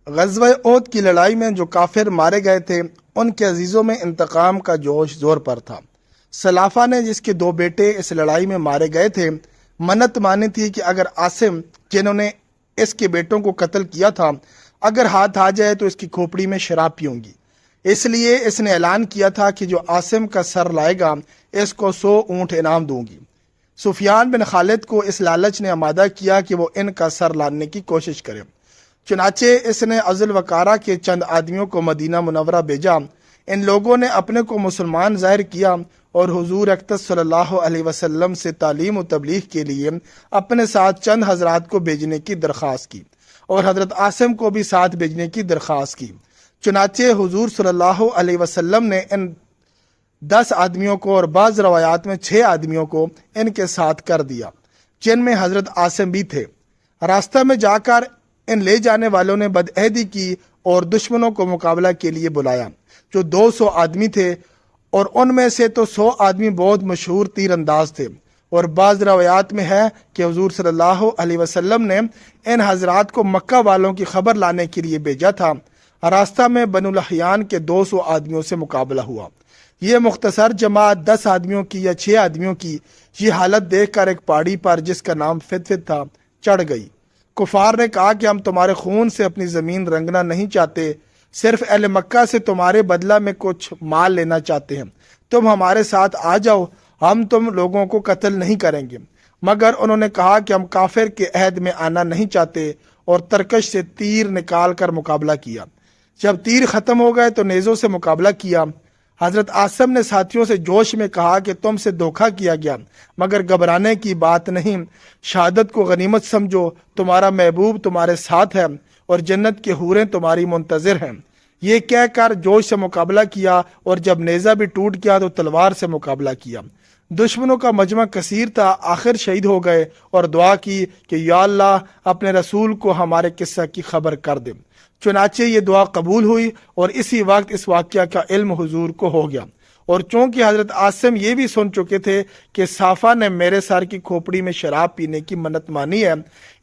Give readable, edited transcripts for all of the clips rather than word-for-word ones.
غزوہ احد کی لڑائی میں جو کافر مارے گئے تھے ان کے عزیزوں میں انتقام کا جوش زور پر تھا۔ سلافہ نے، جس کے 2 بیٹے اس لڑائی میں مارے گئے تھے، منت مانی تھی کہ اگر عاصم، جنہوں نے اس کے بیٹوں کو قتل کیا تھا، اگر ہاتھ آ جائے تو اس کی کھوپڑی میں شراب پیوں گی۔ اس لیے اس نے اعلان کیا تھا کہ جو عاصم کا سر لائے گا اس کو 100 اونٹ انعام دوں گی۔ سفیان بن خالد کو اس لالچ نے آمادہ کیا کہ وہ ان کا سر لانے کی کوشش کرے۔ چنانچہ اس نے عزل وقارہ کے چند آدمیوں کو مدینہ منورہ بھیجا۔ ان لوگوں نے اپنے کو مسلمان ظاہر کیا اور حضور اقدس صلی اللہ علیہ وسلم سے تعلیم و تبلیغ کے لیے اپنے ساتھ چند حضرات کو بھیجنے کی درخواست کی اور حضرت عاصم کو بھی ساتھ بھیجنے کی درخواست کی۔ چنانچہ حضور صلی اللہ علیہ وسلم نے ان 10 آدمیوں کو اور بعض روایات میں 6 آدمیوں کو ان کے ساتھ کر دیا، جن میں حضرت عاصم بھی تھے۔ راستہ میں جا کر ان لے جانے والوں نے بدعہدی کی اور دشمنوں کو مقابلہ کے لیے بلایا، جو 200 آدمی تھے، اور ان میں سے تو 100 آدمی بہت مشہور تیر انداز تھے، اور بعض روایات میں ہے کہ حضور صلی اللہ علیہ وسلم نے ان حضرات کو مکہ والوں کی خبر لانے کے لیے بھیجا تھا۔ راستہ میں بنو لحیان کے 200 آدمیوں سے مقابلہ ہوا۔ یہ مختصر جماعت 10 آدمیوں کی یا 6 آدمیوں کی یہ حالت دیکھ کر ایک پہاڑی پر، جس کا نام فتفت تھا، چڑھ گئی۔ کفار نے کہا کہ ہم تمہارے خون سے اپنی زمین رنگنا نہیں چاہتے، صرف اہل مکہ سے تمہارے بدلہ میں کچھ مال لینا چاہتے ہیں۔ تم ہمارے ساتھ آ جاؤ، ہم تم لوگوں کو قتل نہیں کریں گے۔ مگر انہوں نے کہا کہ ہم کافر کے عہد میں آنا نہیں چاہتے، اور ترکش سے تیر نکال کر مقابلہ کیا۔ جب تیر ختم ہو گئے تو نیزوں سے مقابلہ کیا۔ حضرت عاصم نے ساتھیوں سے جوش میں کہا کہ تم سے دھوکہ کیا گیا، مگر گھبرانے کی بات نہیں، شہادت کو غنیمت سمجھو، تمہارا محبوب تمہارے ساتھ ہے اور جنت کے حوریں تمہاری منتظر ہیں۔ یہ کہہ کر جوش سے مقابلہ کیا، اور جب نیزہ بھی ٹوٹ گیا تو تلوار سے مقابلہ کیا۔ دشمنوں کا مجمع کثیر تھا، آخر شہید ہو گئے اور دعا کی کہ یا اللہ اپنے رسول کو ہمارے قصہ کی خبر کر دے۔ چنانچہ یہ دعا قبول ہوئی، اور اسی وقت اس واقعہ کا علم حضور کو ہو گیا۔ اور چونکہ حضرت عاصم یہ بھی سن چکے تھے کہ صافہ نے میرے سر کی کھوپڑی میں شراب پینے کی منت مانی ہے،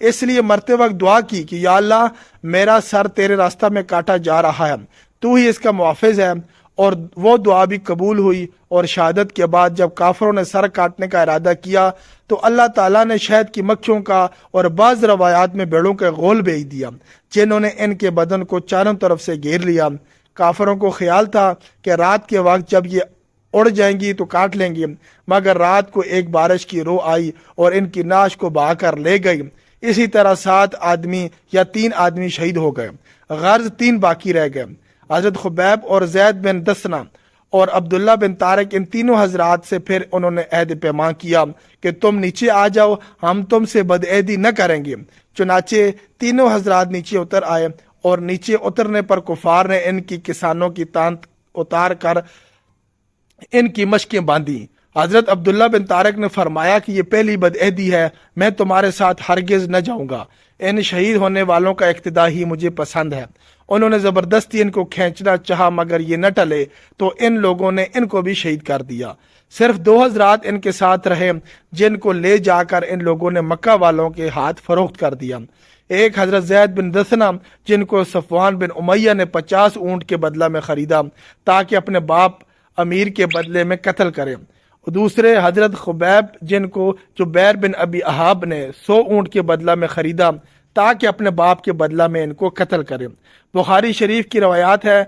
اس لیے مرتے وقت دعا کی کہ یا اللہ میرا سر تیرے راستہ میں کاٹا جا رہا ہے، تو ہی اس کا محافظ ہے۔ اور وہ دعا بھی قبول ہوئی، اور شہادت کے بعد جب کافروں نے سر کاٹنے کا ارادہ کیا تو اللہ تعالیٰ نے شہد کی مکھیوں کا اور بعض روایات میں بھیڑوں کا غول بھیج دیا، جنہوں نے ان کے بدن کو چاروں طرف سے گھیر لیا۔ کافروں کو خیال تھا کہ رات کے وقت جب یہ اڑ جائیں گی تو کاٹ لیں گے، مگر رات کو ایک بارش کی رو آئی اور ان کی ناش کو بہا کر لے گئی۔ اسی طرح 7 آدمی یا 3 آدمی شہید ہو گئے، غرض 3 باقی رہ گئے۔ حضرت خبیب اور زید بن دسنہ اور عبداللہ بن طارق، ان تینوں حضرات سے پھر انہوں نے عہد پیمان کیا کہ تم نیچے آ جاؤ، ہم تم سے بدعہدی نہ کریں گے۔ چنانچہ تینوں حضرات نیچے اتر آئے، اور نیچے اترنے پر کفار نے ان کی کسانوں کی تانت اتار کر ان کی مشقیں باندھی۔ حضرت عبداللہ بن طارق نے فرمایا کہ یہ پہلی بدعہدی ہے، میں تمہارے ساتھ ہرگز نہ جاؤں گا، ان شہید ہونے والوں کا اقتداء ہی مجھے پسند ہے۔ انہوں نے زبردستی ان کو کھینچنا چاہا، مگر یہ نہ ٹلے تو ان لوگوں نے ان کو بھی شہید کر دیا۔ صرف 2 حضرات ان کے ساتھ رہے، جن کو لے جا کر ان لوگوں نے مکہ والوں کے ہاتھ فروخت کر دیا۔ ایک حضرت زید بن دسنہ، جن کو صفوان بن امیہ نے 50 اونٹ کے بدلہ میں خریدا تاکہ اپنے باپ امیر کے بدلے میں قتل کرے۔ دوسرے حضرت خبیب، جن کو جبیر بن ابی احاب نے 100 اونٹ کے بدلہ میں خریدا تاکہ اپنے باپ کے بدلہ میں ان کو قتل کرے۔ بخاری شریف کی روایات ہے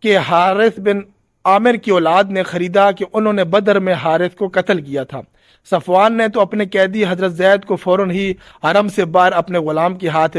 کہ حارث بن عامر کی اولاد نے خریدا کہ انہوں نے بدر میں حارث کو قتل کیا تھا۔ صفوان نے تو اپنے قیدی حضرت زید کو فوراً ہی حرم سے باہر اپنے غلام کے ہاتھ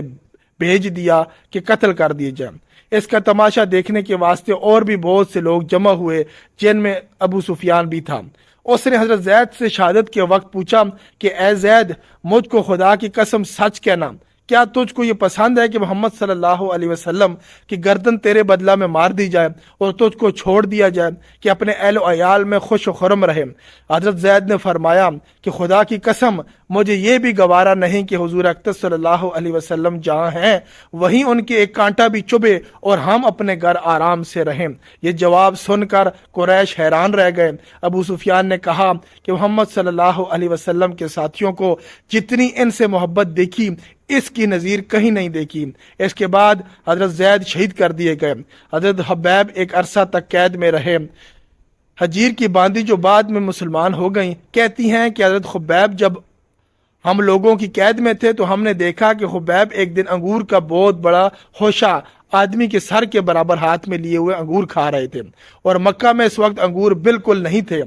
بھیج دیا کہ قتل کر دیے جائیں۔ اس کا تماشا دیکھنے کے واسطے اور بھی بہت سے لوگ جمع ہوئے، جن میں ابو سفیان بھی تھا۔ اس نے حضرت زید سے شہادت کے وقت پوچھا کہ اے زید، مجھ کو خدا کی قسم سچ کہنا، کیا تجھ کو یہ پسند ہے کہ محمد صلی اللہ علیہ وسلم کی گردن تیرے بدلہ میں مار دی جائے اور تجھ کو چھوڑ دیا جائے کہ اپنے اہل و عیال میں خوش و خرم رہے؟ حضرت زید نے فرمایا کہ خدا کی قسم مجھے یہ بھی گوارا نہیں کہ حضور اقدس صلی اللہ علیہ وسلم جہاں ہیں وہیں ان کے ایک کانٹا بھی چبھے اور ہم اپنے گھر آرام سے رہیں۔ یہ جواب سن کر قریش حیران رہ گئے۔ ابو سفیان نے کہا کہ محمد صلی اللہ علیہ وسلم کے ساتھیوں کو جتنی ان سے محبت دیکھی اس کی نظیر کہیں نہیں دیکھی۔ اس کے بعد حضرت زید شہید کر دیے گئے۔ حضرت حبیب ایک عرصہ تک قید میں رہے۔ حجیر کی باندی جو بعد میں مسلمان ہو گئیں کہتی ہیں کہ حضرت حبیب جب ہم لوگوں کی قید میں تھے تو ہم نے دیکھا کہ حبیب ایک دن انگور کا بہت بڑا ہوشہ آدمی کے سر کے برابر ہاتھ میں لیے ہوئے انگور کھا رہے تھے، اور مکہ میں اس وقت انگور بالکل نہیں تھے۔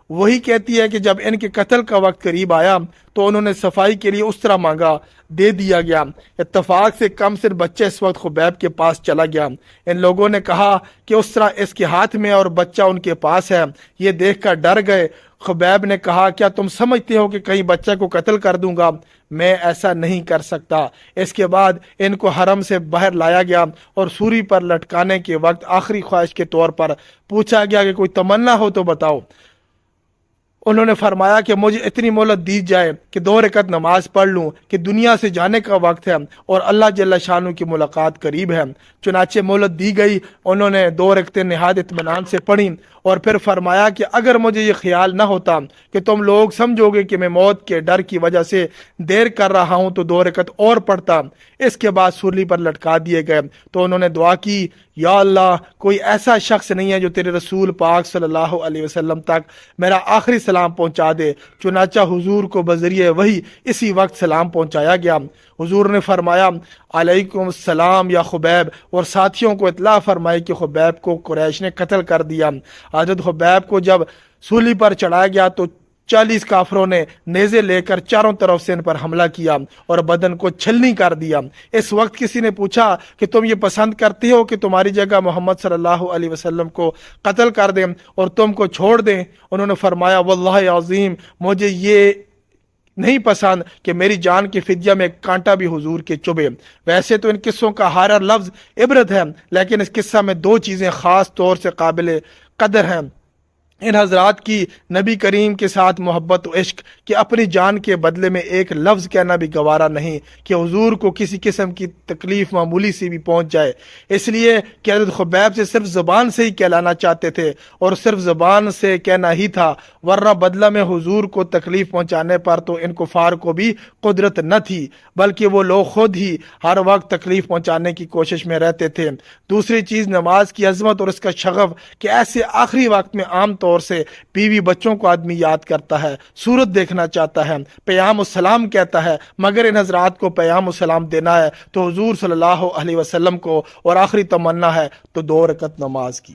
وہی کہتی ہے کہ جب ان کے قتل کا وقت قریب آیا تو انہوں نے صفائی کے لیے اس طرح مانگا، دے دیا گیا۔ اتفاق سے کم سن بچہ اس وقت خبیب کے پاس چلا گیا۔ ان لوگوں نے کہا کہ اس طرح اس کے ہاتھ میں اور بچہ ان کے پاس ہے۔ یہ دیکھ کر ڈر گئے۔ خبیب نے کہا کیا تم سمجھتے ہو کہ کہیں بچہ کو قتل کر دوں گا؟ میں ایسا نہیں کر سکتا۔ اس کے بعد ان کو حرم سے باہر لایا گیا اور سوری پر لٹکانے کے وقت آخری خواہش کے طور پر پوچھا گیا کہ کوئی تمنا ہو تو بتاؤ۔ انہوں نے فرمایا کہ مجھے اتنی مہلت دی جائے کہ 2 رکعت نماز پڑھ لوں کہ دنیا سے جانے کا وقت ہے اور اللہ جل شانہ کی ملاقات قریب ہے۔ چنانچہ مہلت دی گئی۔ انہوں نے 2 رکعتیں نہایت اطمینان سے پڑھی اور پھر فرمایا کہ اگر مجھے یہ خیال نہ ہوتا کہ تم لوگ سمجھو گے کہ میں موت کے ڈر کی وجہ سے دیر کر رہا ہوں تو 2 رکعت اور پڑھتا۔ اس کے بعد سولی پر لٹکا دیے گئے تو انہوں نے دعا کی، یا اللہ کوئی ایسا شخص نہیں ہے جو تیرے رسول پاک صلی اللہ علیہ وسلم تک میرا آخری سلام پہنچا دے۔ چنانچہ حضور کو بذریعہ وحی اسی وقت سلام پہنچایا گیا۔ حضور نے فرمایا علیکم السلام یا خبیب، اور ساتھیوں کو اطلاع فرمائی کہ خبیب کو قریش نے قتل کر دیا۔ حضرت خبیب کو جب سولی پر چڑھایا گیا تو 40 کافروں نے نیزے لے کر چاروں طرف سے ان پر حملہ کیا اور بدن کو چھلنی کر دیا۔ اس وقت کسی نے پوچھا کہ تم یہ پسند کرتے ہو کہ تمہاری جگہ محمد صلی اللہ علیہ وسلم کو قتل کر دیں اور تم کو چھوڑ دیں؟ انہوں نے فرمایا واللہ عظیم، مجھے یہ نہیں پسند کہ میری جان کے فدیہ میں ایک کانٹا بھی حضور کے چبھے۔ ویسے تو ان قصوں کا ہر لفظ عبرت ہے، لیکن اس قصہ میں 2 چیزیں خاص طور سے قابل قدر ہیں۔ ان حضرات کی نبی کریم کے ساتھ محبت و عشق کہ اپنی جان کے بدلے میں ایک لفظ کہنا بھی گوارا نہیں کہ حضور کو کسی قسم کی تکلیف معمولی سی بھی پہنچ جائے، اس لیے کہ حضرت خبیب سے صرف زبان سے ہی کہلانا چاہتے تھے اور صرف زبان سے کہنا ہی تھا، ورنہ بدلہ میں حضور کو تکلیف پہنچانے پر تو ان کفار کو بھی قدرت نہ تھی، بلکہ وہ لوگ خود ہی ہر وقت تکلیف پہنچانے کی کوشش میں رہتے تھے۔ دوسری چیز نماز کی عظمت اور اس کا شغف کہ ایسے آخری وقت میں عام طور سے بیوی بچوں کو آدمی یاد کرتا ہے، صورت دیکھنا چاہتا ہے، پیام السلام کہتا ہے، مگر ان حضرات کو پیام السلام دینا ہے تو حضور صلی اللہ علیہ وسلم کو، اور آخری تمنا ہے تو 2 رکعت نماز کی۔